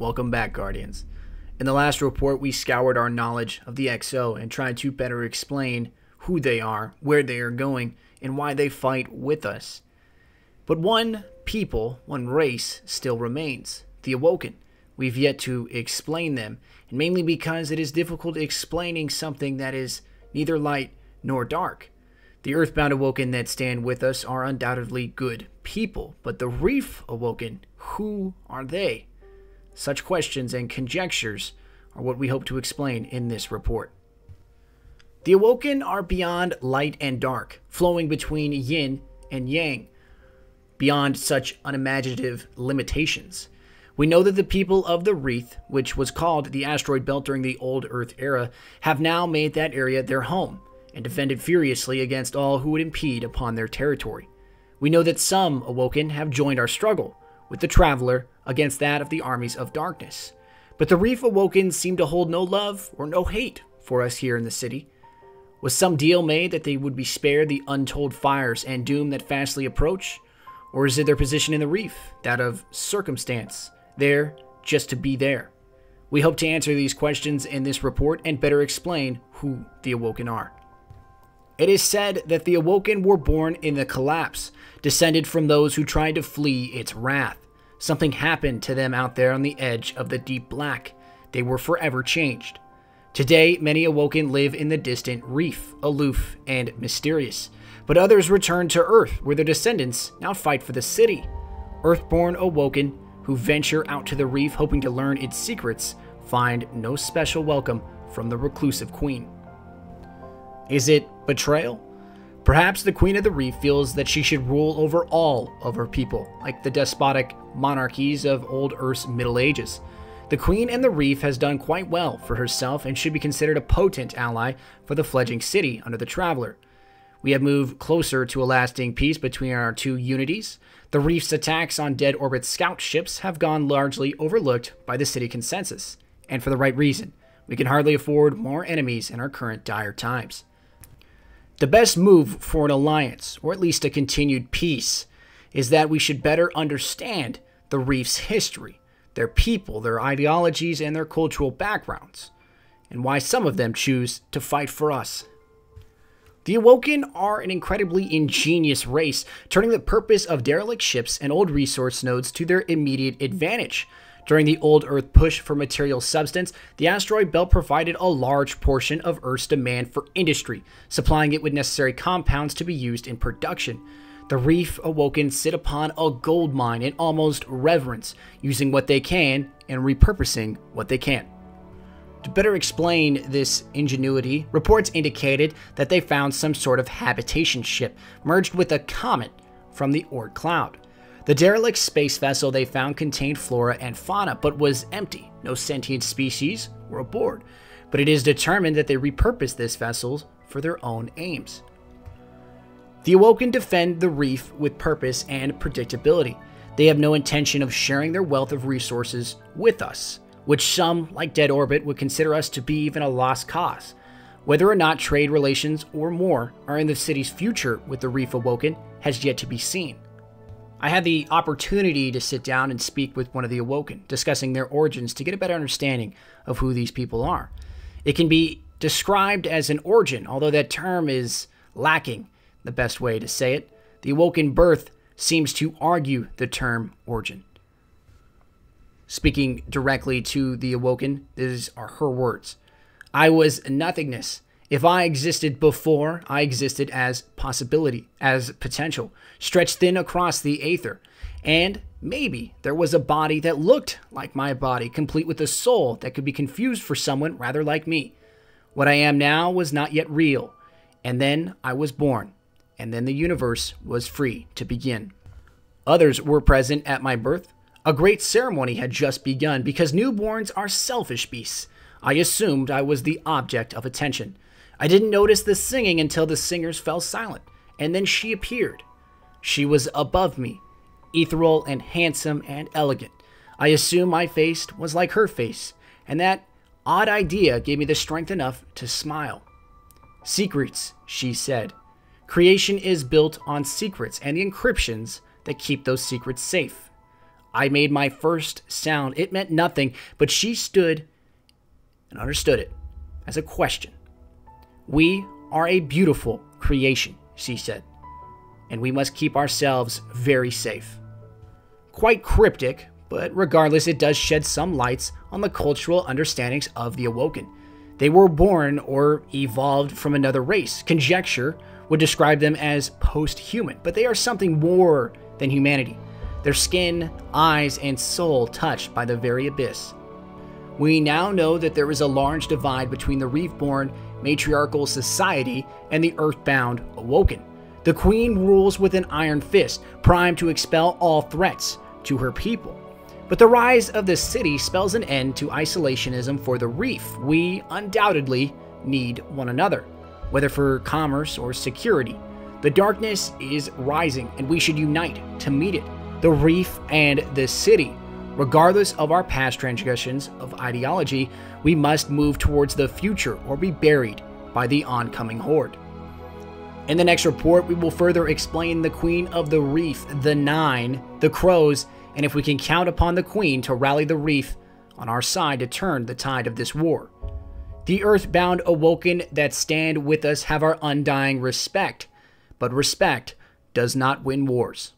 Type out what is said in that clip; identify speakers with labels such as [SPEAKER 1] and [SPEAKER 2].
[SPEAKER 1] Welcome back, Guardians. In the last report, we scoured our knowledge of the XO and tried to better explain who they are, where they are going, and why they fight with us. But one race still remains, the Awoken. We've yet to explain them, and mainly because it is difficult explaining something that is neither light nor dark. The Earthbound Awoken that stand with us are undoubtedly good people, but the Reef Awoken, who are they? Such questions and conjectures are what we hope to explain in this report. The Awoken are beyond light and dark, flowing between yin and yang, beyond such unimaginative limitations. We know that the people of the Reef, which was called the asteroid belt during the old Earth era, have now made that area their home, and defended furiously against all who would impede upon their territory. We know that some Awoken have joined our struggle, with the Traveler against that of the armies of darkness. But the Reef Awoken seem to hold no love or no hate for us here in the city. Was some deal made that they would be spared the untold fires and doom that fastly approach? Or is it their position in the Reef, that of circumstance, there just to be there? We hope to answer these questions in this report and better explain who the Awoken are. It is said that the Awoken were born in the collapse, descended from those who tried to flee its wrath. Something happened to them out there on the edge of the deep black. They were forever changed. Today, many Awoken live in the distant Reef, aloof and mysterious. But others return to Earth, where their descendants now fight for the city. Earthborn Awoken, who venture out to the Reef hoping to learn its secrets, find no special welcome from the reclusive Queen. Is it betrayal? Perhaps the Queen of the Reef feels that she should rule over all of her people, like the despotic monarchies of old Earth's Middle Ages. The Queen and the Reef has done quite well for herself and should be considered a potent ally for the fledgling city under the Traveler. We have moved closer to a lasting peace between our two unities. The Reef's attacks on dead orbit scout ships have gone largely overlooked by the city consensus, and for the right reason. We can hardly afford more enemies in our current dire times. The best move for an alliance, or at least a continued peace, is that we should better understand the Reef's history, their people, their ideologies, and their cultural backgrounds, and why some of them choose to fight for us. The Awoken are an incredibly ingenious race, turning the purpose of derelict ships and old resource nodes to their immediate advantage. During the old Earth push for material substance, the asteroid belt provided a large portion of Earth's demand for industry, supplying it with necessary compounds to be used in production. The Reef Awoken sit upon a gold mine in almost reverence, using what they can and repurposing what they can't. To better explain this ingenuity, reports indicated that they found some sort of habitation ship merged with a comet from the Oort cloud. The derelict space vessel they found contained flora and fauna, but was empty. No sentient species were aboard. But it is determined that they repurposed this vessel for their own aims. The Awoken defend the Reef with purpose and predictability. They have no intention of sharing their wealth of resources with us, which some, like Dead Orbit, would consider us to be even a lost cause. Whether or not trade relations or more are in the city's future with the Reef Awoken has yet to be seen. I had the opportunity to sit down and speak with one of the Awoken, discussing their origins to get a better understanding of who these people are. It can be described as an origin, although that term is lacking the best way to say it. The Awoken birth seems to argue the term origin. Speaking directly to the Awoken, these are her words. I was nothingness. If I existed before, I existed as possibility, as potential, stretched thin across the aether. And maybe there was a body that looked like my body, complete with a soul that could be confused for someone rather like me. What I am now was not yet real. And then I was born. And then the universe was free to begin. Others were present at my birth. A great ceremony had just begun because newborns are selfish beasts. I assumed I was the object of attention. I didn't notice the singing until the singers fell silent, and then she appeared. She was above me, ethereal and handsome and elegant. I assumed my face was like her face, and that odd idea gave me the strength enough to smile. Secrets, she said. Creation is built on secrets and the encryptions that keep those secrets safe. I made my first sound. It meant nothing, but she stood and understood it as a question. We are a beautiful creation, she said, and we must keep ourselves very safe. Quite cryptic, but regardless, it does shed some lights on the cultural understandings of the Awoken. They were born or evolved from another race. Conjecture would describe them as post-human, but they are something more than humanity. Their skin, eyes, and soul touched by the very abyss. We now know that there is a large divide between the Reefborn matriarchal society and the Earthbound Awoken. The Queen rules with an iron fist, primed to expel all threats to her people. But the rise of the city spells an end to isolationism for the Reef. We undoubtedly need one another, whether for commerce or security. The darkness is rising, and we should unite to meet it. The Reef and the city. Regardless of our past transgressions of ideology, we must move towards the future or be buried by the oncoming horde. In the next report, we will further explain the Queen of the Reef, the Nine, the Crows, and if we can count upon the Queen to rally the Reef on our side to turn the tide of this war. The Earthbound Awoken that stand with us have our undying respect, but respect does not win wars.